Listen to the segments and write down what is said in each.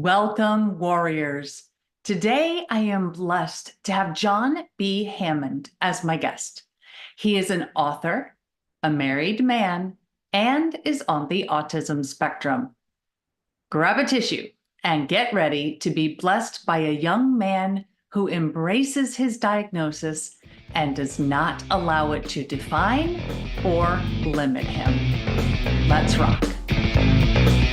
Welcome, warriors. Today, I am blessed to have John B. Hammond as my guest. He is an author, a married man, and is on the autism spectrum. Grab a tissue and get ready to be blessed by a young man who embraces his diagnosis and does not allow it to define or limit him. Let's rock.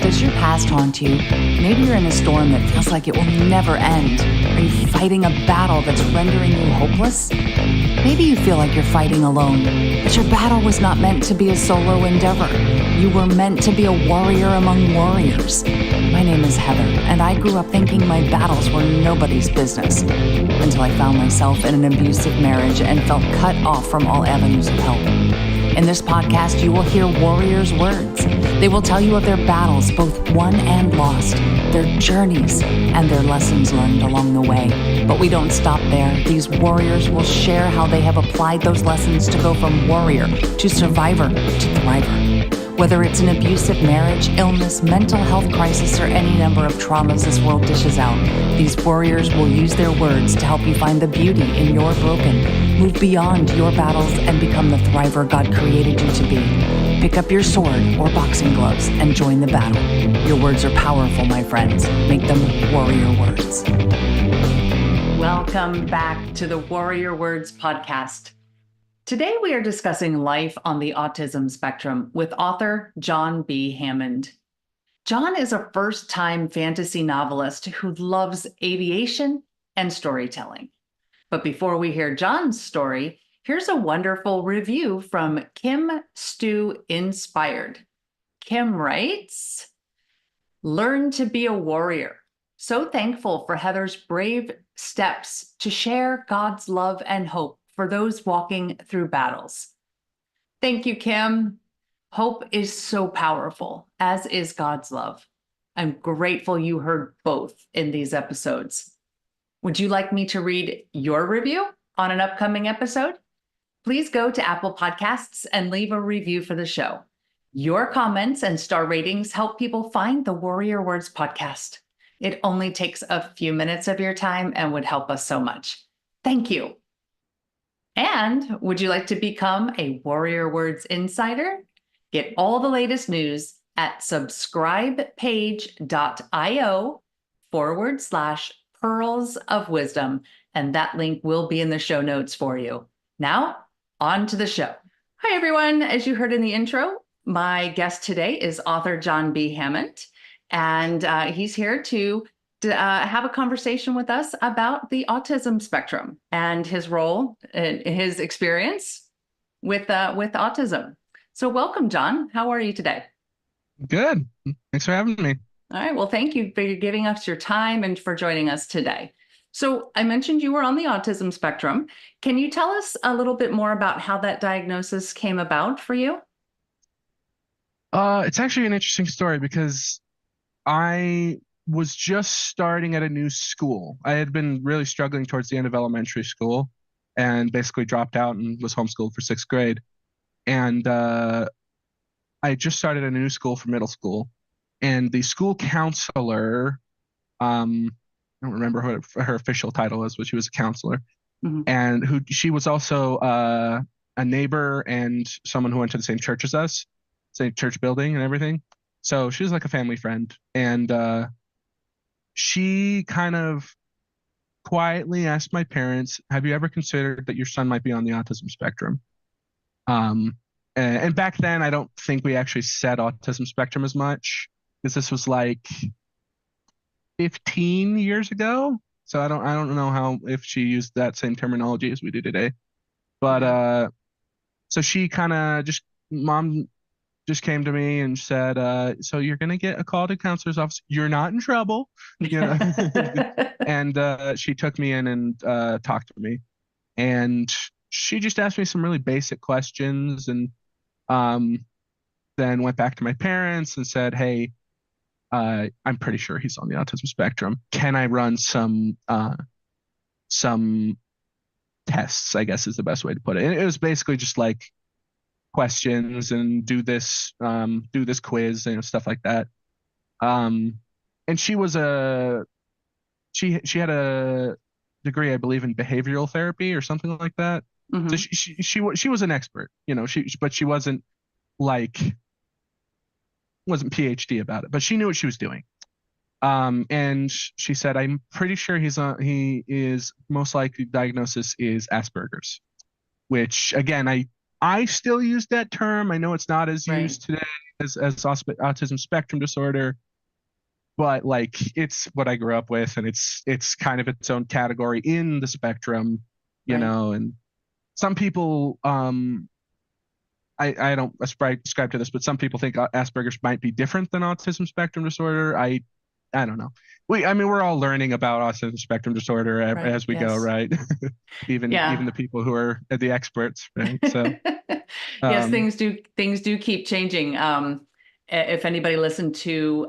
Does your past haunt you? Maybe you're in a storm that feels like it will never end. Are you fighting a battle that's rendering you hopeless? Maybe you feel like you're fighting alone, but your battle was not meant to be a solo endeavor. You were meant to be a warrior among warriors. My name is Heather, and I grew up thinking my battles were nobody's business until I found myself in an abusive marriage and felt cut off from all avenues of help. In this podcast, you will hear warriors' words. They will tell you of their battles, both won and lost, their journeys, and their lessons learned along the way. But we don't stop there. These warriors will share how they have applied those lessons to go from warrior to survivor to thriver. Whether it's an abusive marriage, illness, mental health crisis, or any number of traumas this world dishes out, these warriors will use their words to help you find the beauty in your broken, move beyond your battles, and become the thriver God created you to be. Pick up your sword or boxing gloves and join the battle. Your words are powerful, my friends. Make them warrior words. Welcome back to the Warrior Words podcast. Today, we are discussing life on the autism spectrum with author John B. Hammond. John is a first-time fantasy novelist who loves aviation and storytelling. But before we hear John's story, here's a wonderful review from Kim Stu Inspired. Kim writes, "Learn to be a warrior. So thankful for Heather's brave steps to share God's love and hope for those walking through battles." Thank you, Kim. Hope is so powerful, as is God's love. I'm grateful you heard both in these episodes. Would you like me to read your review on an upcoming episode? Please go to Apple Podcasts and leave a review for the show. Your comments and star ratings help people find the Warrior Words podcast. It only takes a few minutes of your time and would help us so much. Thank you. And would you like to become a Warrior Words insider? Get all the latest news at subscribepage.io/pearls of wisdom. And that link will be in the show notes for you. Now, on to the show. Hi, everyone. As you heard in the intro, my guest today is author John B. Hammond, and he's here to have a conversation with us about the autism spectrum and his role and his experience with autism. So welcome, John. How are you today? Good. Thanks for having me. All right. Well, thank you for giving us your time and for joining us today. So I mentioned you were on the autism spectrum. Can you tell us a little bit more about how that diagnosis came about for you? It's actually an interesting story because I was just starting at a new school. I had been really struggling towards the end of elementary school and basically dropped out and was homeschooled for sixth grade. And I just started a new school for middle school. And the school counselor, I don't remember what her official title is, but she was a counselor. Mm-hmm. And she was also a neighbor and someone who went to the same church as us, same church building and everything. So she was like a family friend. And she kind of quietly asked my parents, "Have you ever considered that your son might be on the autism spectrum?" And back then, I don't think we actually said autism spectrum as much because this was like 15 years ago. So I don't know if she used that same terminology as we do today. But so she kind of mom just came to me and said, "So you're gonna get a call to counselor's office. You're not in trouble, you know." And she took me in and talked to me, and she just asked me some really basic questions, and then went back to my parents and said, "Hey, I'm pretty sure he's on the autism spectrum. Can I run some tests?" I guess is the best way to put it. And it was basically just like questions and do this quiz and stuff like that. and she had a degree, I believe, in behavioral therapy or something like that. So Hmm. she was an expert, but she like wasn't PhD about it, but she knew what she was doing. And she said, I'm pretty sure he is most likely diagnosis is Asperger's, which again, I still use that term. I know it's not as Right. used today as autism spectrum disorder, but like it's what I grew up with, and it's kind of its own category in the spectrum, Right. and some people, I don't ascribe to this, but some people think Asperger's might be different than autism spectrum disorder. I don't know. I mean, we're all learning about autism spectrum disorder Right. as we go, Yes. right? Even Yeah. the people who are the experts, right? So, Yes, um, things do keep changing. If anybody listened to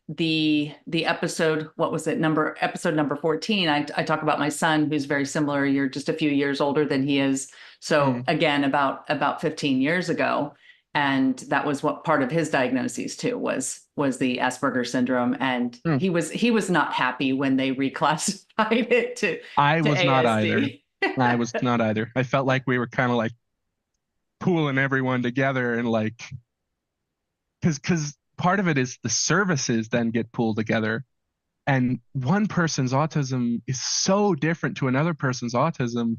the episode, what was it, episode number 14, I talk about my son who's very similar. You're just a few years older than he is. So mm, again, about 15 years ago, and that was what part of his diagnosis too was the Asperger syndrome, and mm. he was not happy when they reclassified it I to was not either. ASD. I was not either. I felt like we were kind of like pooling everyone together and like because part of it is the services then get pooled together, and one person's autism is so different to another person's autism,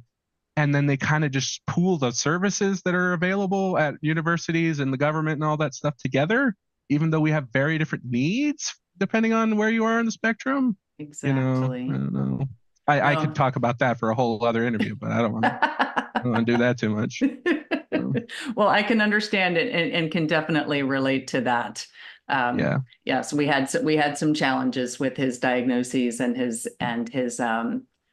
and then they kind of just pool the services that are available at universities and the government and all that stuff together, even though we have very different needs depending on where you are in the spectrum. I Exactly. don't know. I could No. talk about that for a whole other interview, but I don't want to do that too much. So, Well, I can understand it and can definitely relate to that. yeah. Yes, we had some challenges with his diagnoses and his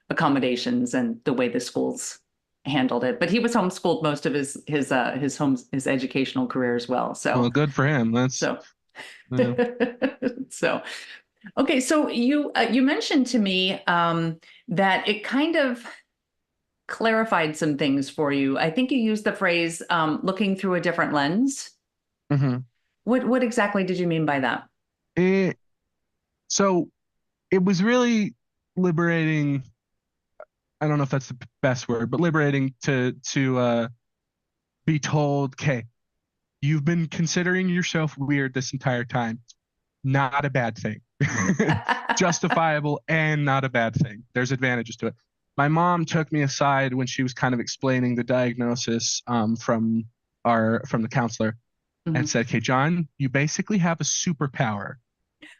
accommodations and the way the schools handled it. But he was homeschooled most of his educational career as well. Well, So good for him. so Uh, so okay. So you mentioned to me that it kind of clarified some things for you. I think you used the phrase looking through a different lens. mhm. What exactly did you mean by that? It, so it was really liberating. I don't know if that's the best word, but liberating to be told, okay, you've been considering yourself weird this entire time. Not a bad thing. Justifiable and not a bad thing. There's advantages to it. My mom took me aside when she was kind of explaining the diagnosis from the counselor and Mhm. said, "Okay, John, you basically have a superpower,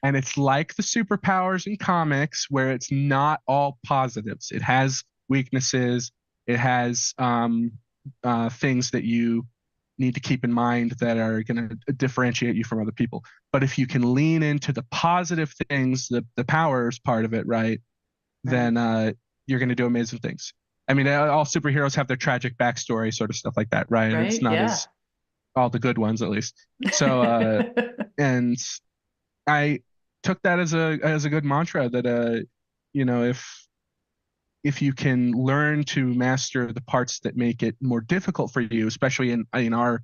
and it's like the superpowers in comics where it's not all positives. It has weaknesses. It has things that you need to keep in mind that are going to differentiate you from other people. But if you can lean into the positive things, the powers part of it, right, Right. then you're going to do amazing things. I mean, all superheroes have their tragic backstory, sort of stuff like that, right? And it's Right. not Yeah. as all the good ones, at least. So, and I took that as a good mantra that if you can learn to master the parts that make it more difficult for you, especially in our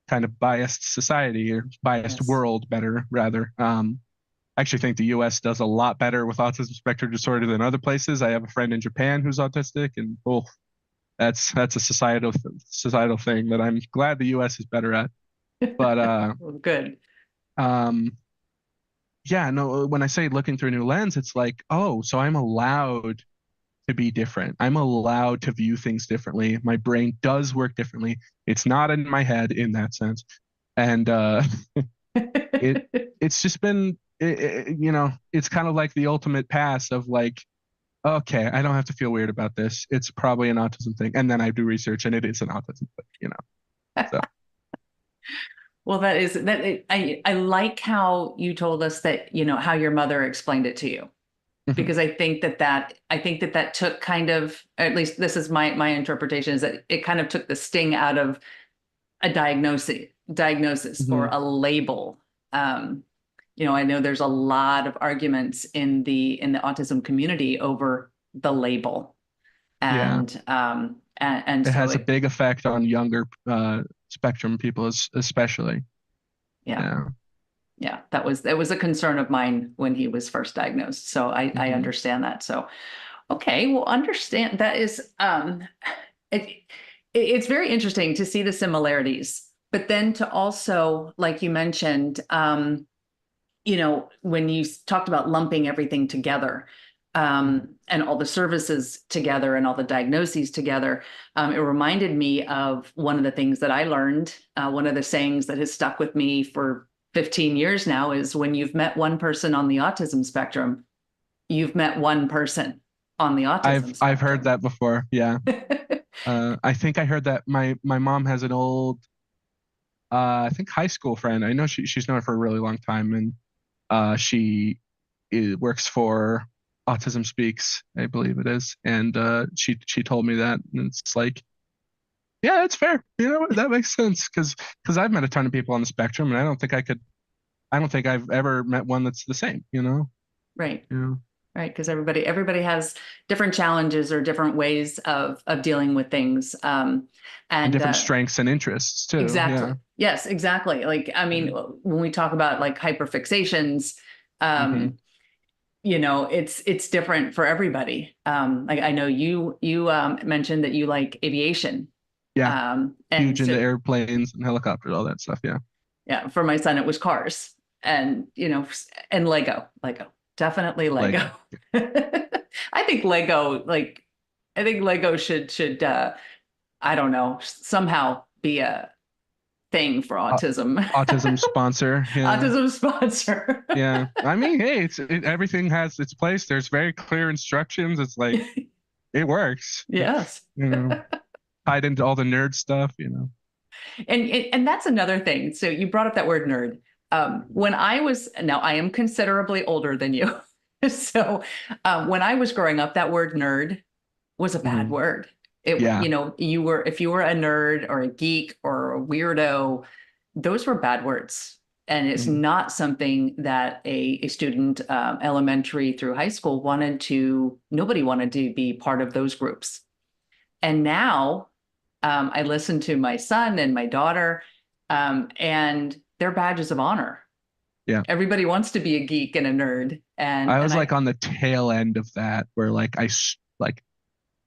kind of biased society or biased Yes. world, better rather. I actually think the U.S. does a lot better with autism spectrum disorder than other places. I have a friend in Japan who's autistic, and that's a societal thing that I'm glad the U.S. is better at. But Well, good. um, yeah, no, when I say looking through a new lens, it's like, oh, so I'm allowed to be different. I'm allowed to view things differently. My brain does work differently. It's not in my head in that sense. And it it's just been it's kind of like the ultimate pass of like, okay, I don't have to feel weird about this. It's probably an autism thing. And then I do research and it is an autism thing. So Well, I like how you told us that, how your mother explained it to you, mhm. because I think that took kind of, at least this is my interpretation, is that it kind of took the sting out of a diagnosis or Mhm. a label. Um, I know there's a lot of arguments in the autism community over the label, Yeah, and it so has a big effect on younger spectrum people especially. yeah. Yeah. Yeah, that was a concern of mine when he was first diagnosed. So I Hmm. understand that. So okay, well, understand that is it, it's very interesting to see the similarities, but then to also, like you mentioned, when you talked about lumping everything together, and all the services together and all the diagnoses together, it reminded me of one of the things that I learned. One of the sayings that has stuck with me for 15 years now is when you've met one person on the autism spectrum, you've met one person on the autism I've heard spectrum. that before. Yeah. I think I heard that my mom has an old I think high school friend. I know she's known her for a really long time, and she works for Autism Speaks, I believe it is, and she told me that, and it's like, yeah, it's fair. That makes sense because I've met a ton of people on the spectrum, and I don't think I've ever met one that's the same. Right. You know, Right, because everybody has different challenges or different ways of dealing with things, and and different strengths and interests too. exactly, Yeah. yes, exactly. Like, I mean, Yeah. when we talk about like hyperfixations, Hmm. um, it's different for everybody. Like I know you mentioned that you like aviation, Yeah. and Huge into so airplanes and helicopters, all that stuff. Yeah. yeah, for my son it was cars, and and Lego, definitely Lego. Lego. I think Lego, like, I think Lego should I don't know, somehow be a thing for Au- autism. Autism sponsor. Yeah. Autism sponsor. Yeah. I mean, hey, everything has its place. There's very clear instructions. It's like it works. Yes. You know, tied into all the nerd stuff. And that's another thing. So you brought up that word nerd. When I was, now I am considerably older than you. So when I was growing up, that word nerd was a bad Hmm. word. It, Yeah. if you were a nerd or a geek or a weirdo, those were bad words. And it's Mhm. not something that a student, elementary through high school, nobody wanted to be part of those groups. And now I listen to my son and my daughter, and they're badges of honor. Yeah. Everybody wants to be a geek and a nerd. I And was I, like on the tail end of that, where like like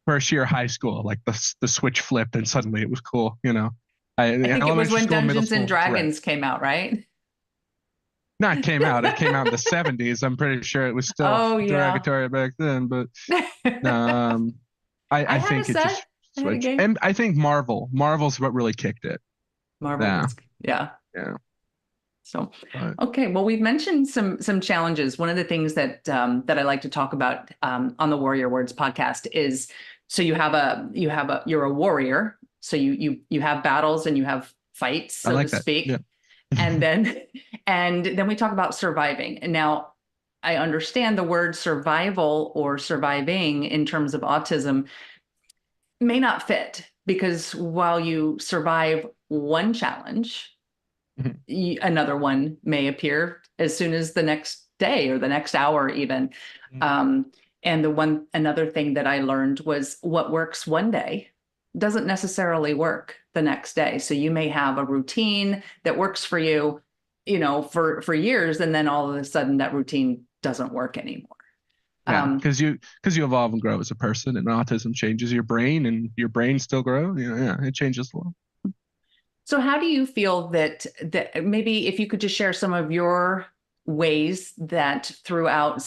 first year high school, like the switch flipped and suddenly it was cool. I think it was Elementary when school, middle Dungeons and school, right? Dragons came out, right? No, it came out. It came out in the 70s. I'm pretty sure it was still Oh yeah. derogatory back then, but I um, I had a think it set. just I had a switched, game. and I think Marvel's what really kicked it. Marvel Yeah, was, yeah. yeah, So, but okay. Well, we've mentioned some challenges. One of the things that I like to talk about on the Warrior Words podcast is, so you're a warrior. So you have battles and you have fights, I so to like that. Yeah. speak, and then and then we talk about surviving. And now I understand the word survival or surviving in terms of autism may not fit, because while you survive one challenge, Mhm. another one may appear as soon as the next day or the next hour even. Mhm. um, and another thing that I learned was what works one day doesn't necessarily work the next day. So you may have a routine that works for you, for years, and then all of a sudden that routine doesn't work anymore. Yeah, um, because you evolve and grow as a person, and autism changes your brain, and your brain still grows. Yeah, it changes a lot. So how do you feel that maybe if you could just share some of your ways that throughout,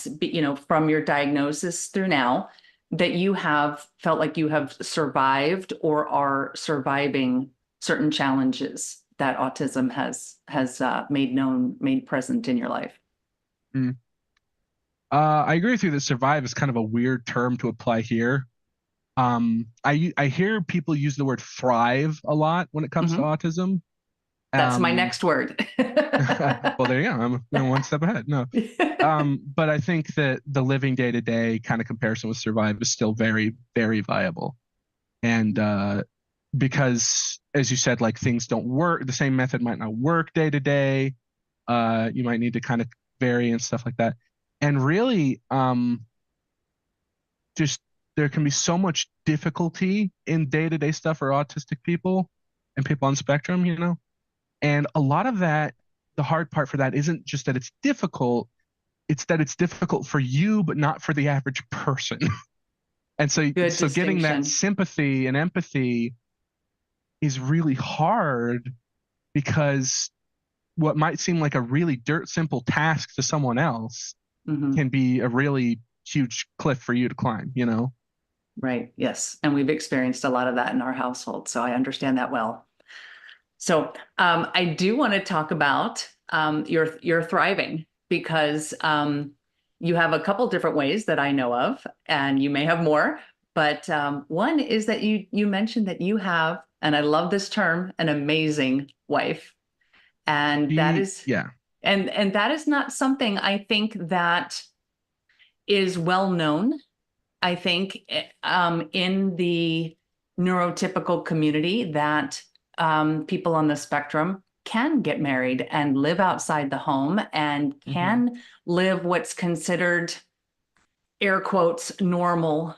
from your diagnosis through now, that you have felt like you have survived or are surviving certain challenges that autism has made present in your life? Mm. I agree with you that survive is kind of a weird term to apply here. I hear people use the word thrive a lot when it comes to Mhm. autism. That's my Um, next word. well, there you go. I'm one step ahead. No, but I think that the living day to day kind of comparison with survive is still very, very viable. And because, as you said, like things don't work, the same method might not work day to day. You might need to kind of vary and stuff like that. And really, just there can be so much difficulty in day to day stuff for autistic people and people on spectrum. And a lot of that the hard part for that isn't just that it's difficult, it's that it's difficult for you, but not for the average person. And Good so getting that distinction. sympathy and empathy is really hard, because what might seem like a really dirt simple task to someone else Hmm. can be a really huge cliff for you to climb, you know? Right. Yes. And we've experienced a lot of that in our household. So I understand that well. So I do want to talk about your thriving because you have a couple different ways that I know of, and you may have more. But one is that you mentioned that you have, and I love this term, an amazing wife, and that is Yeah. and that is not something I think that is well known. I think in the neurotypical community that people on the spectrum can get married and live outside the home and Hmm. can live what's considered air quotes normal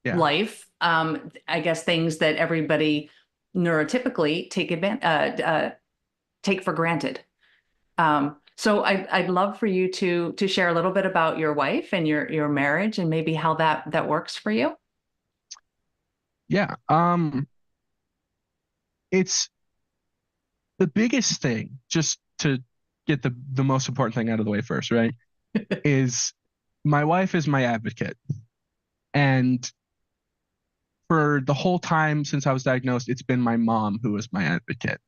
Yeah. life. I guess things that everybody neurotypically take for granted. So I'd love for you to share a little bit about your wife and your marriage and maybe how that works for you. Yeah. It's the biggest thing, just to get the most important thing out of the way first, right? Is my wife is my advocate. And for the whole time since I was diagnosed, it's been my mom who is my advocate.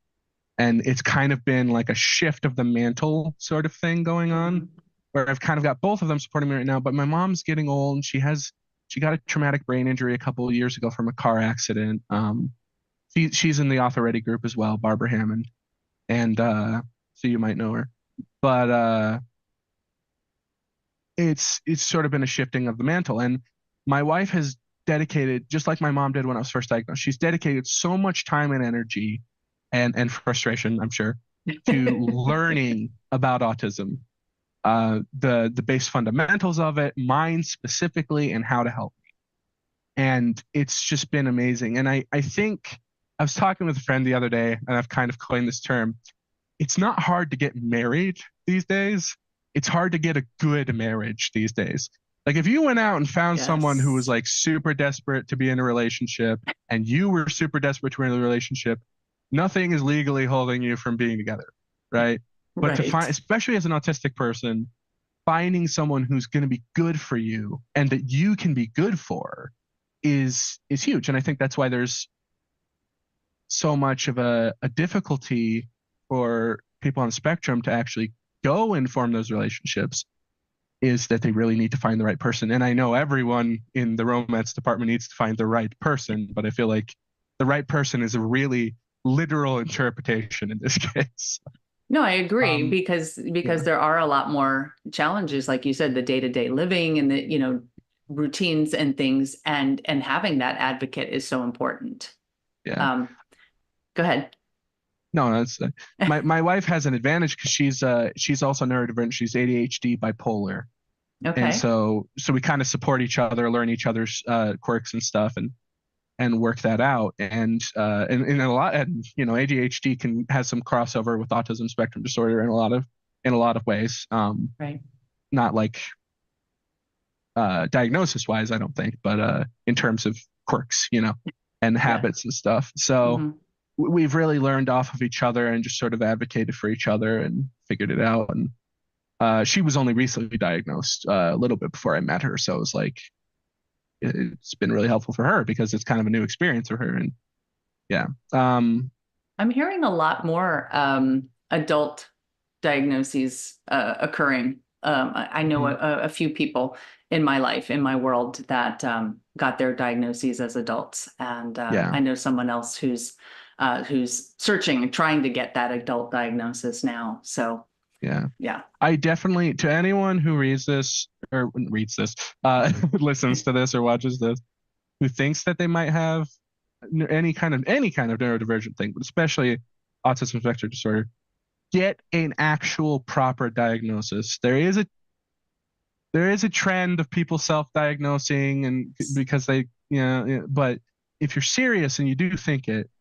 And it's kind of been like a shift of the mantle sort of thing going on, Mhm. where I've kind of got both of them supporting me right now. But my mom's getting old, and she got a traumatic brain injury a couple of years ago from a car accident. She's in the Author Ready group as well, Barbara Hammond, and so you might know her. But it's sort of been a shifting of the mantle, and my wife has dedicated, just like my mom did when I was first diagnosed, she's dedicated so much time and energy and frustration, I'm sure, to learning about autism, the base fundamentals of it, mine specifically, and how to help. And it's just been amazing. And I think I was talking with a friend the other day, and I've kind of coined this term. It's not hard to get married these days. It's hard to get a good marriage these days. Like if you went out and found someone who was Yes. like super desperate to be in a relationship, and you were super desperate to be in a relationship, nothing is legally holding you from being together, right? But to find, Right. especially as an autistic person, finding someone who's going to be good for you and that you can be good for is huge. And I think that's why there's so much of a difficulty for people on the spectrum to actually go and form those relationships, is that they really need to find the right person. And I know everyone in the romance department needs to find the right person, but I feel like the right person is a really literal interpretation in this case. No, I agree Um, because yeah, there are a lot more challenges, like you said, the day-to-day living and the routines and things, and having that advocate is so important. yeah. Um, Go ahead. No, that's my wife has an advantage because she's also neurodivergent. She's ADHD bipolar, and Okay. so we kind of support each other, learn each other's quirks and stuff, and work that out. And a lot, and ADHD can has some crossover with autism spectrum disorder in a lot of ways. Right. Not like diagnosis wise, I don't think, but in terms of quirks, and Yeah. habits and stuff. So Hmm. we've really learned off of each other and just sort of advocated for each other and figured it out. And she was only recently diagnosed a little bit before I met her, so it was like it's been really helpful for her because it's kind of a new experience for her. And yeah, I'm hearing a lot more adult diagnoses occurring. I know mhm, a few people in my life, in my world, that got their diagnoses as adults, and yeah, I know someone else who's searching and trying to get that adult diagnosis now. So yeah. yeah, I definitely, to anyone who reads this or reads this, listens to this or watches this, who thinks that they might have any kind of neurodivergent thing, but especially autism spectrum disorder, get an actual proper diagnosis. There is a trend of people self-diagnosing and because they, but if you're serious and you do think it,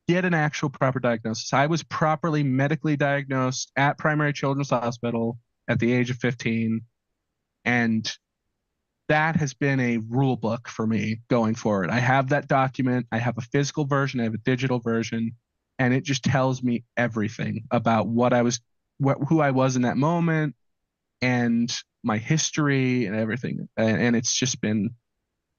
get an actual proper diagnosis. I was properly medically diagnosed at Primary Children's Hospital at the age of 15, and that has been a rule book for me going forward. I have that document. I have a physical version. I have a digital version, and it just tells me everything about who I was in that moment, and my history and everything. And it's just been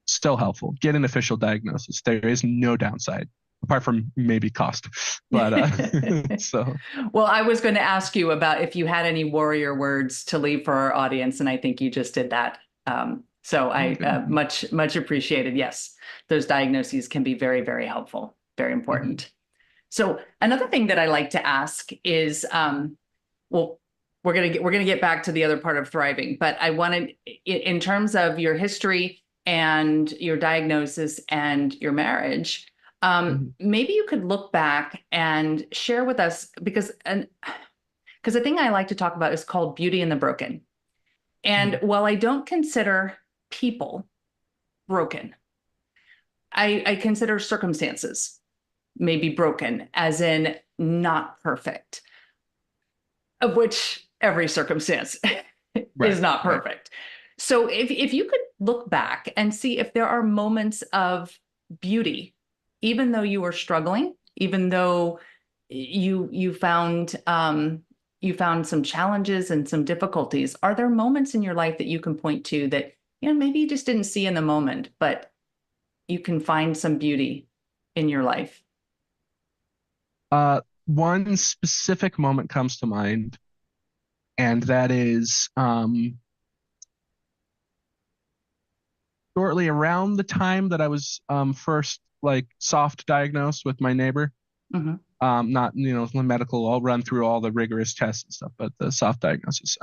so helpful. Get an official diagnosis. There is no downside apart from maybe cost. But so Well, I was going to ask you about if you had any warrior words to leave for our audience, and I think you just did that. So I much appreciated. Yes, those diagnoses can be very, very helpful, very important. Mm-hmm. So another thing that I like to ask is, well, we're gonna get back to the other part of thriving, but I wanted, in terms of your history and your diagnosis and your marriage, maybe you could look back and share with us, because the thing I like to talk about is called beauty in the broken. And while I don't consider people broken, I consider circumstances maybe broken, as in not perfect, of which every circumstance is not perfect. Right. So if you could look back and see if there are moments of beauty, even though you were struggling, even though you found some challenges and some difficulties, are there moments in your life that you can point to that, maybe you just didn't see in the moment, but you can find some beauty in your life? One specific moment comes to mind, and that is shortly around the time that I was first soft diagnosed with my neighbor. Mm-hmm. Not, medical, I'll run through all the rigorous tests and stuff, but the soft diagnosis.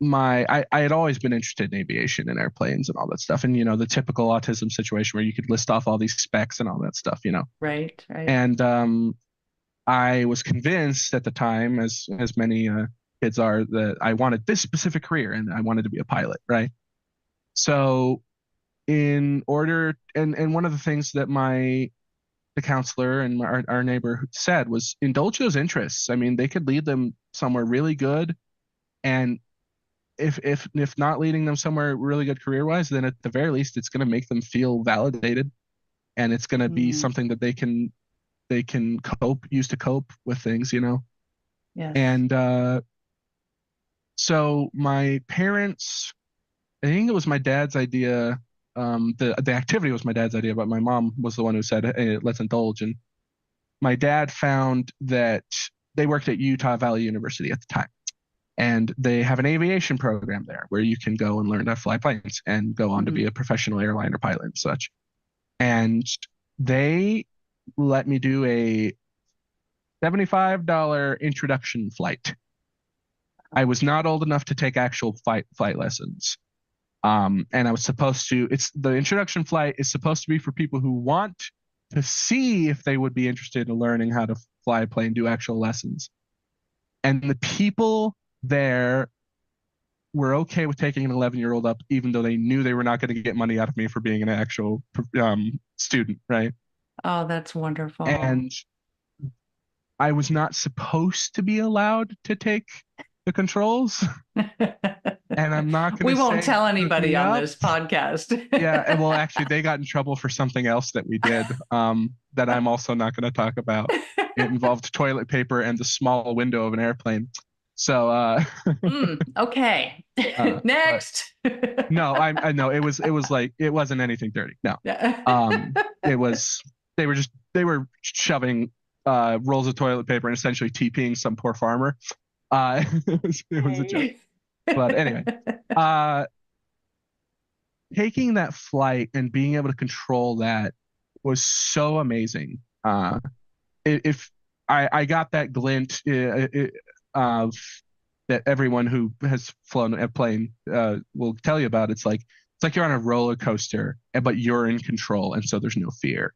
I had always been interested in aviation and airplanes and all that stuff. And, the typical autism situation where you could list off all these specs and all that stuff, Right. And I was convinced at the time, as many kids are, that I wanted this specific career and I wanted to be a pilot, right? So in order, and one of the things that the counselor and our neighbor said was, indulge those interests. I mean, they could lead them somewhere really good. And if not leading them somewhere really good career-wise, then at the very least, it's going to make them feel validated, and it's going to be something that they can use to cope with things, Yes. And so my parents, I think it was my dad's idea. The activity was my dad's idea, but my mom was the one who said, hey, let's indulge. And my dad found that they worked at Utah Valley University at the time, and they have an aviation program there where you can go and learn to fly planes and go on to be a professional airliner pilot and such. And they let me do a $75 introduction flight. I was not old enough to take actual flight lessons. And I was supposed to, the introduction flight is supposed to be for people who want to see if they would be interested in learning how to fly a plane, do actual lessons. And the people there were okay with taking an 11-year-old up, even though they knew they were not going to get money out of me for being an actual student, right? Oh, that's wonderful. And I was not supposed to be allowed to take the controls. And I'm not going to We won't tell anybody on this podcast. Yeah, and well, actually, they got in trouble for something else that we did that I'm also not going to talk about. It involved toilet paper and the small window of an airplane. So okay. Next. No, I know it was like, it wasn't anything dirty. No. It was, they were shoving rolls of toilet paper and essentially TPing some poor farmer. It was a joke. But anyway, taking that flight and being able to control that was so amazing. If I got that glint of that everyone who has flown a plane will tell you about. It's like you're on a roller coaster, but you're in control, and so there's no fear,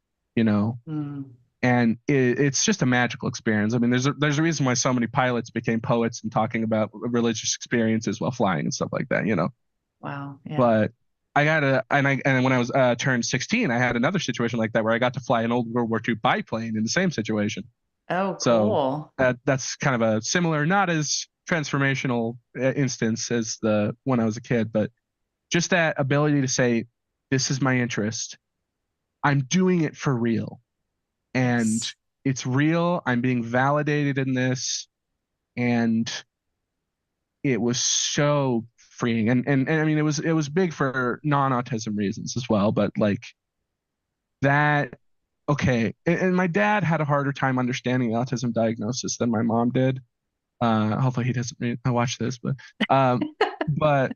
And it's just a magical experience. I mean, there's a reason why so many pilots became poets and talking about religious experiences while flying and stuff like that, Wow. Yeah. But and when I was turned 16, I had another situation like that where I got to fly an old World War II biplane in the same situation. Oh, So cool. that's kind of a similar, not as transformational instance as the when I was a kid, but just that ability to say, this is my interest. I'm doing it for real. And Yes. it's real. I'm being validated in this. And it was so freeing. And I mean, it was big for non-autism reasons as well, but like that, okay. And my dad had a harder time understanding the autism diagnosis than my mom did. Hopefully he doesn't watch this, um, but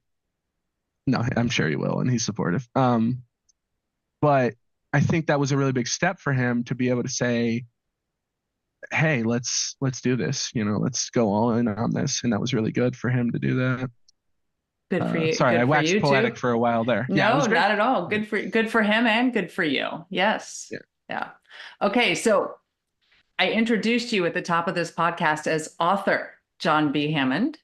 no, I'm sure he will, and he's supportive. But I think that was a really big step for him to be able to say, "Hey, let's do this. Let's go all in on this." And that was really good for him to do that. Good for you. Sorry, I Good for waxed you poetic too. for a while there. Yeah, it No, was great. not at all. Yeah, Good for him and good for you. Yes. yeah. Yeah. Okay, so I introduced you at the top of this podcast as author John B. Hammond.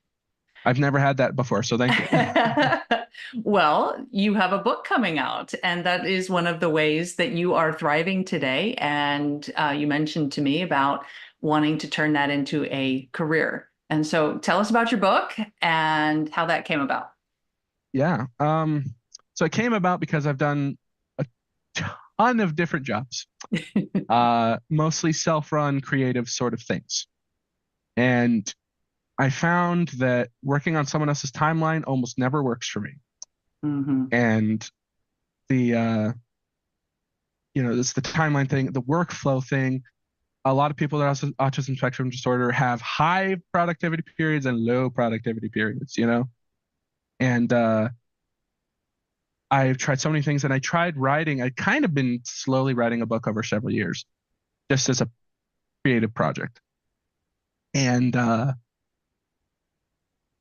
I've never had that before, so thank you. Well, you have a book coming out, and that is one of the ways that you are thriving today. And you mentioned to me about wanting to turn that into a career. And so tell us about your book and how that came about. Yeah. So it came about because I've done a ton of different jobs, mostly self-run creative sort of things. And I found that working on someone else's timeline almost never works for me. Hmm. And the it's the timeline thing, the workflow thing. A lot of people that have autism spectrum disorder have high productivity periods and low productivity periods. And I've tried so many things, and I tried writing. I'd kind of been slowly writing a book over several years, just as a creative project. And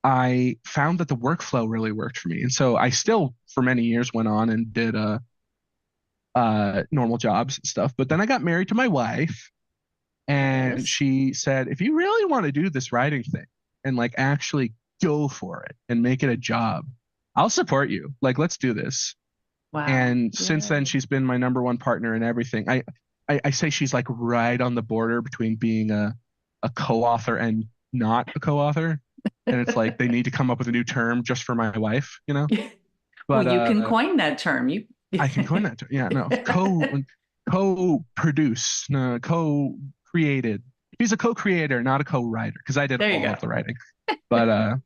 I found that the workflow really worked for me. And so I still, for many years, went on and did normal jobs and stuff. But then I got married to my wife, and Yes. she said, if you really want to do this writing thing and like actually go for it and make it a job, I'll support you. Like, let's do this. Wow. And since then, Yay. she's been my number one partner in everything. I say she's like right on the border between being a co-author and not a co-author. And it's like they need to come up with a new term just for my wife. Well, But you can coin that term. You. I can coin that term. Yeah, no. Co-produce, no, co-created. She's a co-creator, not a co-writer, because I did There you all go. of the writing. But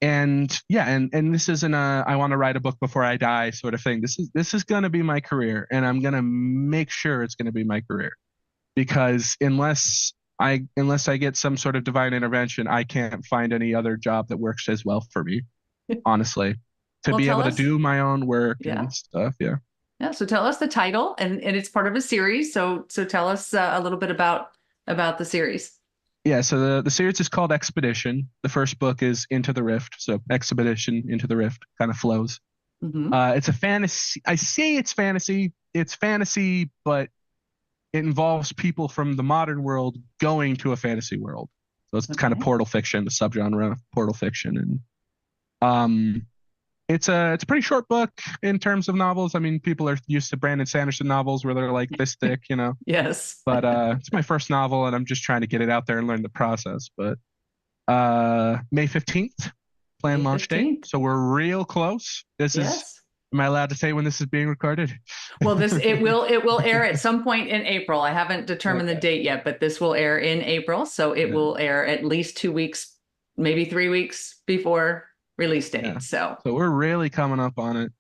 and yeah, and this isn't a I want to write a book before I die sort of thing. This is gonna be my career, and I'm gonna make sure it's gonna be my career, because unless I get some sort of divine intervention, I can't find any other job that works as well for me, honestly. To Well, be tell able to us. do my own work Yeah. and stuff, yeah. Yeah. So tell us the title, and it's part of a series. So tell us a little bit about the series. Yeah, so the series is called Expedition. The first book is Into the Rift, so Expedition Into the Rift kind of flows. Hmm. It's a fantasy. I say it's fantasy. It's fantasy, but it involves people from the modern world going to a fantasy world. So it's kind of Okay. portal fiction, the subgenre of portal fiction, and um, it's a pretty short book in terms of novels. I mean, people are used to Brandon Sanderson novels where they're like this thick. Yes. But it's my first novel, and I'm just trying to get it out there and learn the process. But May 15th, May planned launch date. 15th. So we're real close. Yes. Am I allowed to say when this is being recorded? Well, it will air at some point in April. I haven't determined the Okay. date yet, but this will air in April. So it Yeah. will air at least 2 weeks, maybe 3 weeks before release Yeah. date. So So we're really coming up on it.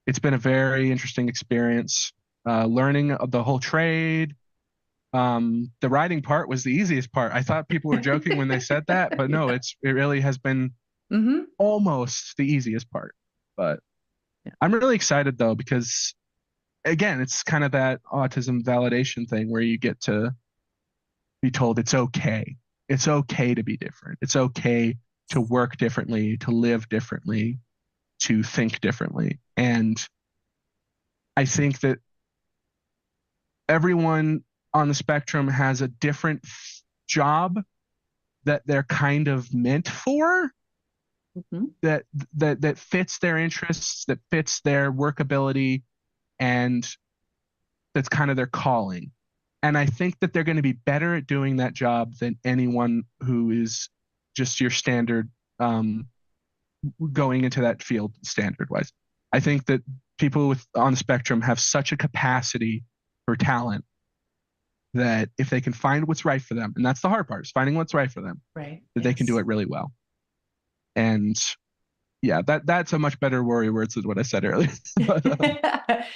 It's been a very interesting experience. Learning of the whole trade. The writing part was the easiest part. I thought people were joking when they said that, but no, yeah. it really has been Hmm. almost the easiest part. But Yeah. I'm really excited though, because again, it's kind of that autism validation thing where you get to be told it's okay. It's okay to be different. It's okay to work differently, to live differently, to think differently. And I think that everyone on the spectrum has a different job that they're kind of meant for. Mhm. that fits their interests, that fits their workability, and that's kind of their calling. And I think that they're going to be better at doing that job than anyone who is just your standard, going into that field standard wise. I think that people on the spectrum have such a capacity for talent that if they can find what's right for them, and that's the hard part, is finding what's right for them, Right. that they can do Yes. it really well. And yeah, that's a much better warrior words than what I said earlier. But,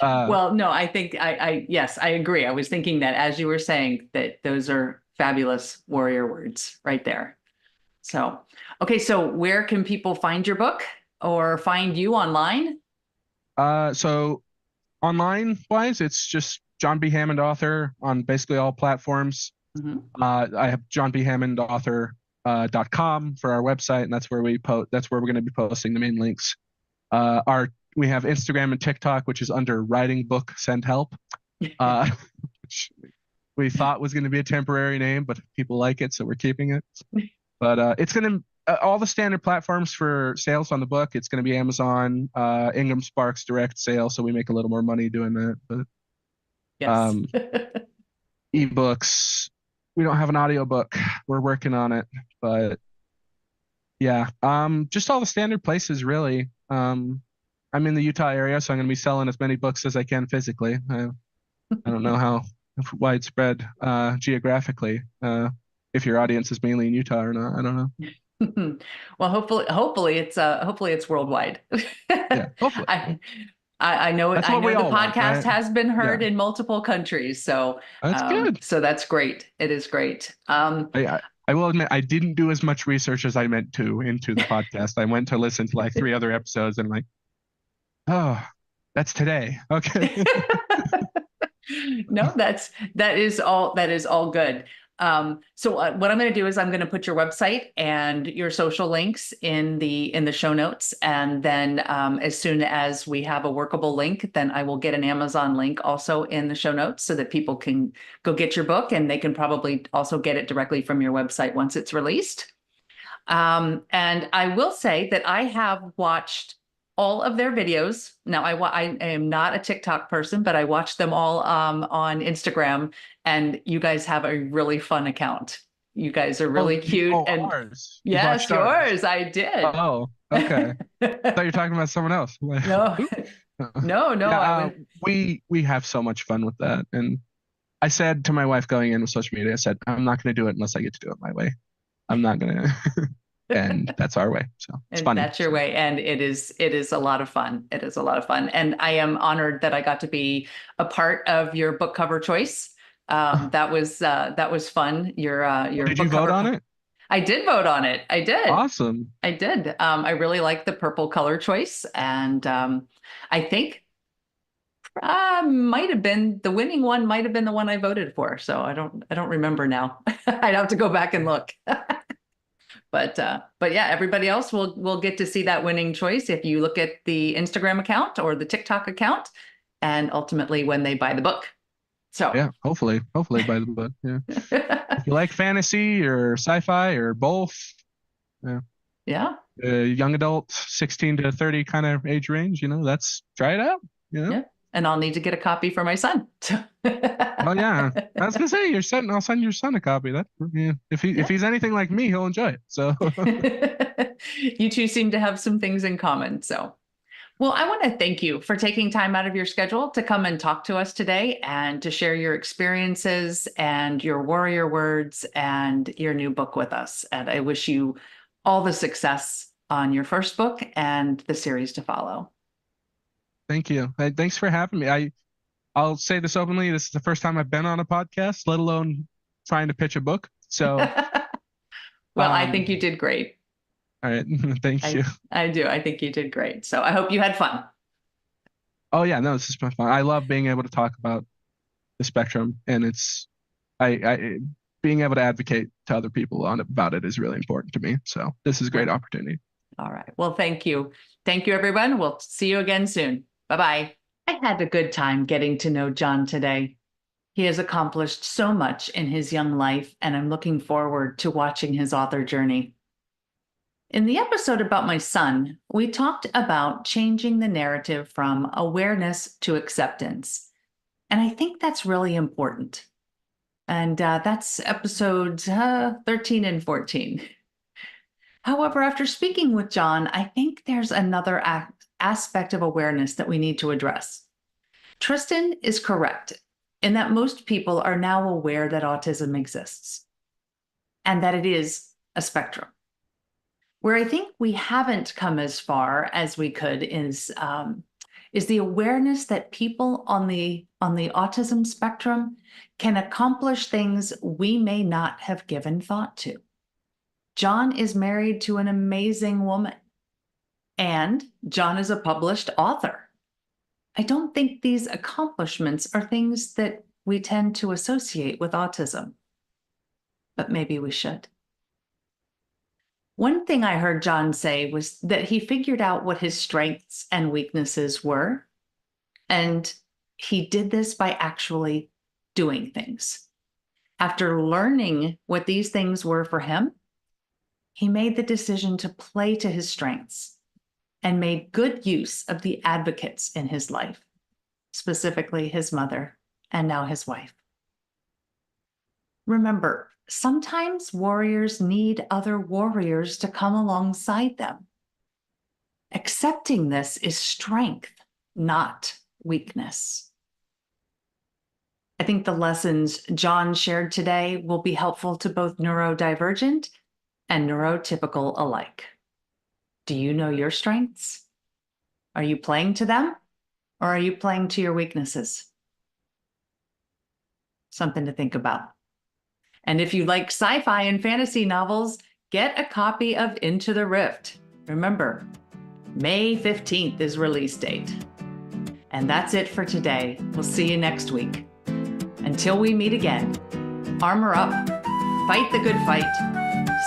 Well, no, I think yes, I agree. I was thinking that as you were saying that those are fabulous warrior words right there. So, okay, so where can people find your book or find you online? so online wise, it's just John B. Hammond author on basically all platforms. Mhm. I have johnbhammondauthor.com for our website, and that's where that's where we're going to be posting the main links. We have Instagram and TikTok, which is under Writing Book Send Help, which we thought was going to be a temporary name, but people like it, so we're keeping it. But it's going to all the standard platforms for sales on the book. It's going to be Amazon, Ingham Sparks direct sale, so we make a little more money doing that. But Yes. um, ebooks, we don't have an audiobook. We're working on it, but yeah, just all the standard places really. I'm in the Utah area, so I'm going to be selling as many books as I can physically. I don't know how widespread geographically, if your audience is mainly in Utah or not. I don't know. Well, hopefully it's worldwide. Yeah, hopefully. I I know That's I what we know the all want, podcast right? has been Yeah, heard in multiple countries, so that's good. so that's great. It is great. I will admit I didn't do as much research as I meant to into the podcast. I went to listen to like 3 other episodes and I'm like, oh, that's today. Okay. No, that is all good. So what I'm going to do is I'm going to put your website and your social links in the show notes, and then as soon as we have a workable link, then I will get an Amazon link also in the show notes so that people can go get your book, and they can probably also get it directly from your website once it's released. And I will say that I have watched all of their videos. Now, I am not a TikTok person, but I watch them all on Instagram. And you guys have a really fun account. You guys are really cute. And Ours. You've yes, watched ours. yours, I did. Oh, okay. I thought you were talking about someone else. No, Who? no, Yeah, I was. we have so much fun with that. And I said to my wife going in with social media, I said, I'm not going to do it unless I get to do it my way. I'm not going to. And that's our way. So it's And funny. that's your So, way. And it is a lot of fun. It is a lot of fun. And I am honored that I got to be a part of your book cover choice. That was fun. Your did you book vote cover. on it? I did vote on it. I did. Awesome. I did. I really like the purple color choice. And I think might have been the winning one, might have been the one I voted for. So I don't remember now. I'd have to go back and look. But yeah, everybody else will get to see that winning choice if you look at the Instagram account or the TikTok account, and ultimately when they buy the book. So Yeah, hopefully by the book. Yeah. If you like fantasy or sci-fi or both, yeah. yeah, Young adult, 16 to 30 kind of age range, that's try it out, yeah. And I'll need to get a copy for my son. Well, yeah. I was gonna say I'll send your son a copy. That yeah. If he's anything like me, he'll enjoy it. So You two seem to have some things in common. So, well, I want to thank you for taking time out of your schedule to come and talk to us today and to share your experiences and your warrior words and your new book with us. And I wish you all the success on your first book and the series to follow. thank you. Thanks for having me. I'll say this openly. This is the first time I've been on a podcast, let alone trying to pitch a book. So, Well, I think you did great. all right. Thank you. I do. I think you did great. So I hope you had fun. Oh yeah, no, this is fun. I love being able to talk about the spectrum, and I being able to advocate to other people about it is really important to me. So this is a great opportunity. All right. Well, thank you. Thank you, everyone. We'll see you again soon. Bye-bye. I had a good time getting to know John today. He has accomplished so much in his young life, and I'm looking forward to watching his author journey. In the episode about my son, we talked about changing the narrative from awareness to acceptance. And I think that's really important. And that's episodes 13 and 14. However, after speaking with John, I think there's another aspect of awareness that we need to address. Tristan is correct in that most people are now aware that autism exists and that it is a spectrum. Where I think we haven't come as far as we could is the awareness that people on the autism spectrum can accomplish things we may not have given thought to. John is married to an amazing woman, and John is a published author. I don't think these accomplishments are things that we tend to associate with autism, but maybe we should. One thing I heard John say was that he figured out what his strengths and weaknesses were, and he did this by actually doing things. After learning what these things were for him, he made the decision to play to his strengths and made good use of the advocates in his life, specifically his mother and now his wife. Remember, sometimes warriors need other warriors to come alongside them. Accepting this is strength, not weakness. I think the lessons John shared today will be helpful to both neurodivergent and neurotypical alike. Do you know your strengths? Are you playing to them, or are you playing to your weaknesses? Something to think about. And if you like sci-fi and fantasy novels, get a copy of Into the Rift. Remember, May 15th is release date. And that's it for today. We'll see you next week. Until we meet again, armor up, fight the good fight,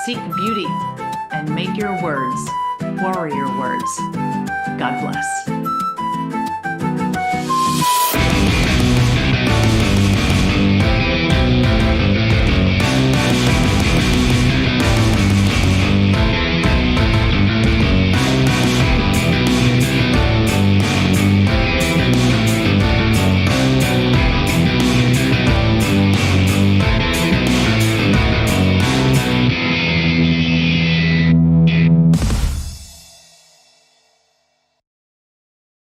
seek beauty, and make your words warrior words. God bless.